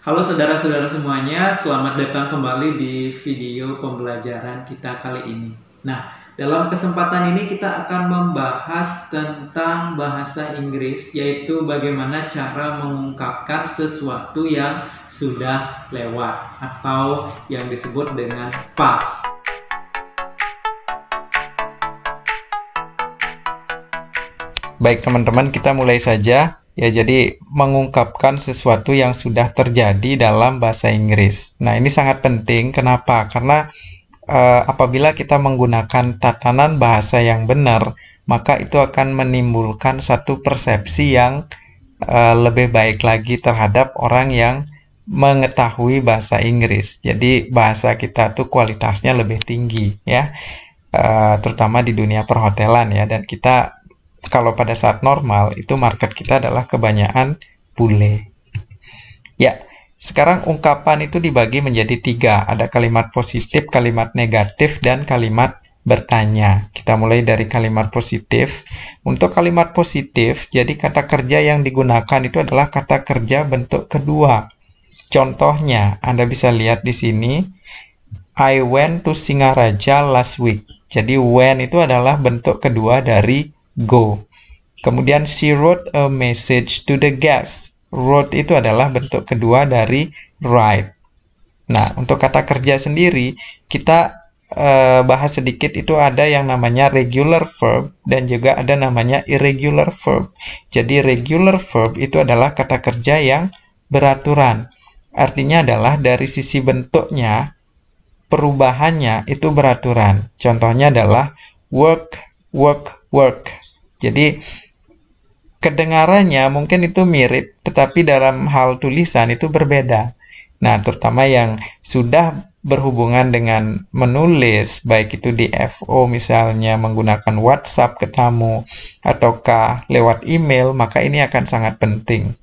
Halo saudara-saudara semuanya, selamat datang kembali di video pembelajaran kita kali ini. Nah, dalam kesempatan ini kita akan membahas tentang bahasa Inggris, yaitu bagaimana cara mengungkapkan sesuatu yang sudah lewat atau yang disebut dengan past. Baik teman-teman, kita mulai saja. Ya, jadi mengungkapkan sesuatu yang sudah terjadi dalam bahasa Inggris. Nah, ini sangat penting. Kenapa? Karena apabila kita menggunakan tatanan bahasa yang benar, maka itu akan menimbulkan satu persepsi yang lebih baik lagi terhadap orang yang mengetahui bahasa Inggris. Jadi bahasa kita tuh kualitasnya lebih tinggi, ya, terutama di dunia perhotelan ya. Dan kita kalau pada saat normal, itu market kita adalah kebanyakan bule. Ya, sekarang ungkapan itu dibagi menjadi 3. Ada kalimat positif, kalimat negatif, dan kalimat bertanya. Kita mulai dari kalimat positif. Untuk kalimat positif, jadi kata kerja yang digunakan itu adalah kata kerja bentuk kedua. Contohnya, Anda bisa lihat di sini, I went to Singaraja last week. Jadi, when itu adalah bentuk kedua dari go. Kemudian she wrote a message to the guest. Wrote itu adalah bentuk kedua dari write. Nah, untuk kata kerja sendiri, kita bahas sedikit. Itu ada yang namanya regular verb dan juga ada namanya irregular verb. Jadi regular verb itu adalah kata kerja yang beraturan. Artinya adalah dari sisi bentuknya, perubahannya itu beraturan. Contohnya adalah work, work, work. Jadi, kedengarannya mungkin itu mirip, tetapi dalam hal tulisan itu berbeda. Nah, terutama yang sudah berhubungan dengan menulis, baik itu di FO misalnya menggunakan WhatsApp ke tamu, ataukah lewat email, maka ini akan sangat penting.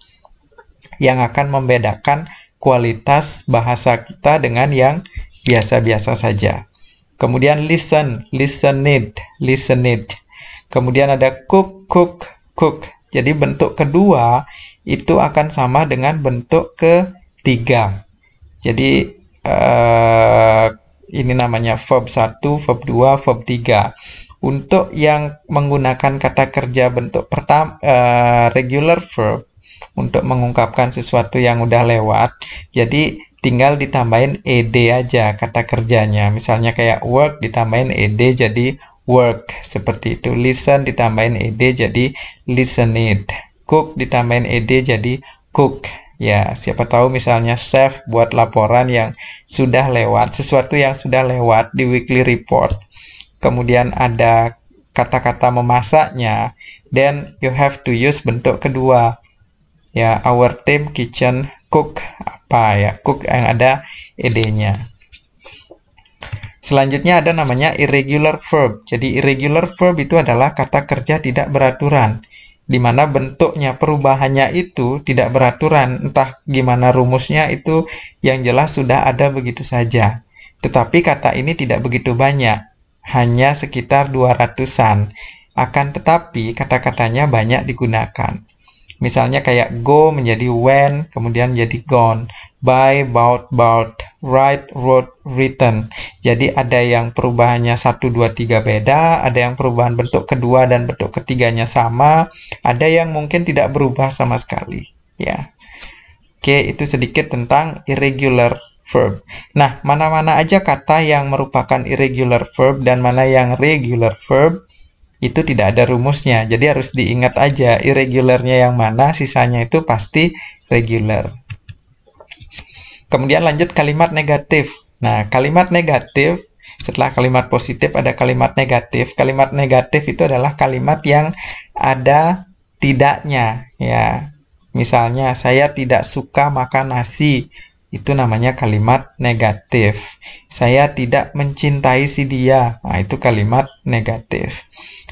Yang akan membedakan kualitas bahasa kita dengan yang biasa-biasa saja. Kemudian listen, listened, listened. Kemudian ada cook, cook, cook. Jadi bentuk kedua itu akan sama dengan bentuk ketiga. Jadi ini namanya verb 1, verb 2, verb 3. Untuk yang menggunakan kata kerja bentuk pertama, regular verb, untuk mengungkapkan sesuatu yang udah lewat, jadi tinggal ditambahin ed aja kata kerjanya. Misalnya kayak work ditambahin ed jadi work, seperti itu. Listen ditambahin ed jadi listened. Cook ditambahin ed jadi cook. Ya, siapa tahu misalnya save buat laporan yang sudah lewat, sesuatu yang sudah lewat di weekly report. Kemudian ada kata-kata memasaknya, then you have to use bentuk kedua. Ya, our team kitchen cook apa ya? Cook yang ada ed-nya. Selanjutnya ada namanya irregular verb. Jadi irregular verb itu adalah kata kerja tidak beraturan, di mana bentuknya, perubahannya itu tidak beraturan. Entah gimana rumusnya itu, yang jelas sudah ada begitu saja. Tetapi kata ini tidak begitu banyak, hanya sekitar 200-an. Akan tetapi kata-katanya banyak digunakan. Misalnya kayak go menjadi went, kemudian menjadi gone. Buy, bought, bought. Write, wrote, written. Jadi ada yang perubahannya 1, 2, 3 beda, ada yang perubahan bentuk kedua dan bentuk ketiganya sama, ada yang mungkin tidak berubah sama sekali. Ya. Oke, itu sedikit tentang irregular verb. Nah, mana-mana aja kata yang merupakan irregular verb dan mana yang regular verb, itu tidak ada rumusnya. Jadi harus diingat aja irregularnya yang mana, sisanya itu pasti regular. Kemudian lanjut kalimat negatif. Nah, kalimat negatif, setelah kalimat positif ada kalimat negatif. Kalimat negatif itu adalah kalimat yang ada tidaknya. Ya, misalnya, saya tidak suka makan nasi. Itu namanya kalimat negatif. Saya tidak mencintai si dia. Nah, itu kalimat negatif.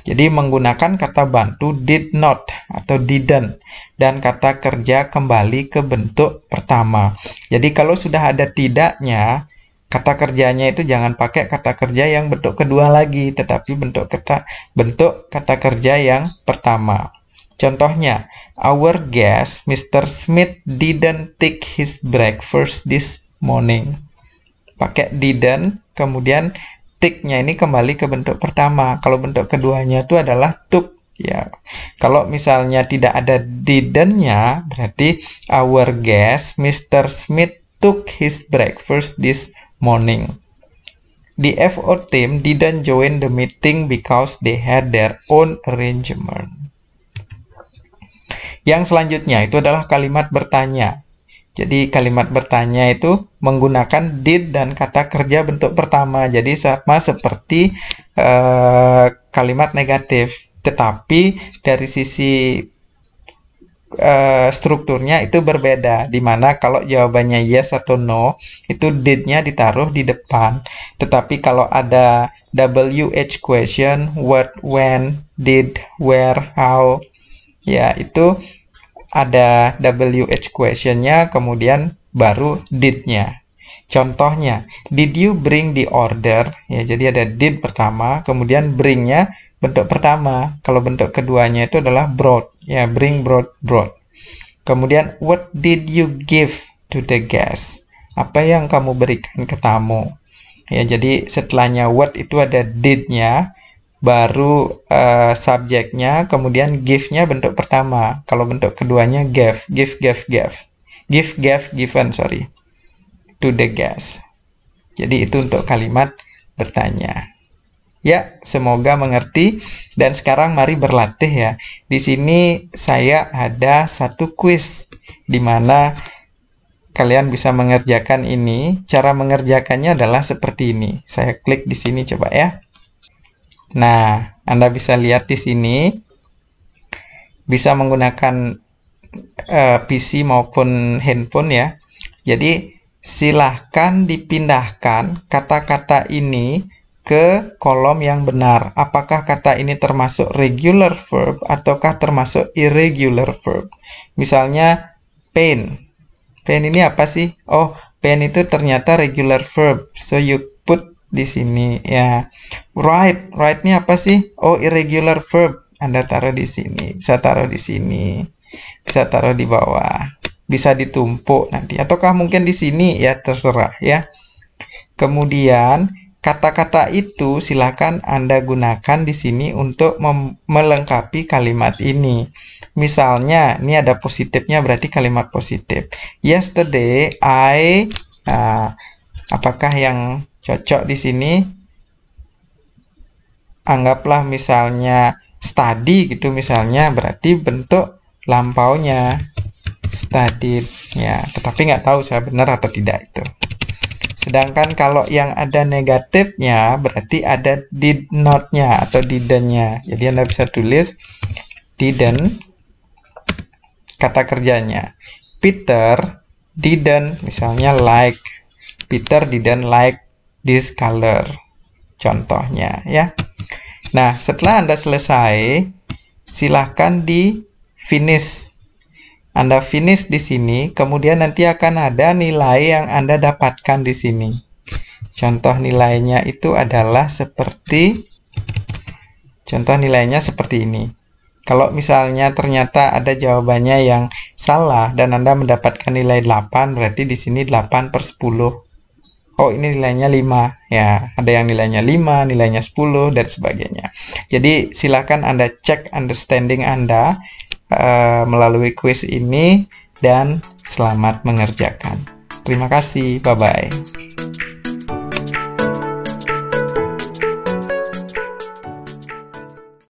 Jadi menggunakan kata bantu did not atau didn't dan kata kerja kembali ke bentuk pertama. Jadi kalau sudah ada tidaknya, kata kerjanya itu jangan pakai kata kerja yang bentuk kedua lagi, tetapi bentuk kata kerja yang pertama. Contohnya, Our guest, Mr. Smith, didn't take his breakfast this morning. Pakai didn't, kemudian take-nya ini kembali ke bentuk pertama. Kalau bentuk keduanya itu adalah took. Ya, kalau misalnya tidak ada didn't-nya, berarti our guest, Mr. Smith, took his breakfast this morning. The FO team didn't join the meeting because they had their own arrangement. Yang selanjutnya itu adalah kalimat bertanya. Jadi kalimat bertanya itu menggunakan did dan kata kerja bentuk pertama. Jadi sama seperti kalimat negatif. Tetapi dari sisi strukturnya itu berbeda, di mana kalau jawabannya yes atau no, itu did-nya ditaruh di depan. Tetapi kalau ada WH question, what, when, did, where, how, ya itu ada WH question-nya, kemudian baru did-nya. Contohnya, did you bring the order? Ya, jadi ada did pertama, kemudian bring-nya bentuk pertama. Kalau bentuk keduanya itu adalah brought. Ya, bring, brought. Kemudian, what did you give to the guest? Apa yang kamu berikan ke tamu? Ya, jadi setelahnya what itu ada did-nya, baru subjeknya, kemudian give-nya bentuk pertama. Kalau bentuk keduanya give, given, to the guest. Jadi itu untuk kalimat bertanya. Ya, semoga mengerti. Dan sekarang mari berlatih ya. Di sini saya ada satu quiz di mana kalian bisa mengerjakan ini. Cara mengerjakannya adalah seperti ini. Saya klik di sini coba ya. Nah, Anda bisa lihat di sini. Bisa menggunakan PC maupun handphone ya. Jadi silahkan dipindahkan kata-kata ini ke kolom yang benar. Apakah kata ini termasuk regular verb ataukah termasuk irregular verb? Misalnya pain. Pain ini apa sih? Oh, pain itu ternyata regular verb. So you put di sini ya. Write. Write-nya apa sih? Oh, irregular verb. Anda taruh di sini. Bisa taruh di sini. Bisa taruh di bawah. Bisa ditumpuk nanti. Ataukah mungkin di sini? Ya, terserah ya. Kemudian kata-kata itu silakan Anda gunakan di sini untuk melengkapi kalimat ini. Misalnya, ini ada positifnya berarti kalimat positif. Yesterday, apakah yang cocok di sini? Anggaplah misalnya study gitu misalnya, berarti bentuk lampaunya studied. Ya, tetapi nggak tahu saya benar atau tidak itu. Sedangkan kalau yang ada negatifnya, berarti ada did not-nya atau didn't-nya. Jadi Anda bisa tulis didn't, kata kerjanya. Peter didn't, misalnya like. Peter didn't like this color. Contohnya ya. Nah, setelah Anda selesai, silahkan di finish. Anda finish di sini, kemudian nanti akan ada nilai yang Anda dapatkan di sini. Contoh nilainya itu adalah seperti ini. Kalau misalnya ternyata ada jawabannya yang salah dan Anda mendapatkan nilai 8, berarti di sini 8/10. Oh, ini nilainya 5. Ya, ada yang nilainya 5, nilainya 10, dan sebagainya. Jadi, silakan Anda cek understanding Anda melalui quiz ini dan selamat mengerjakan. Terima kasih. Bye-bye.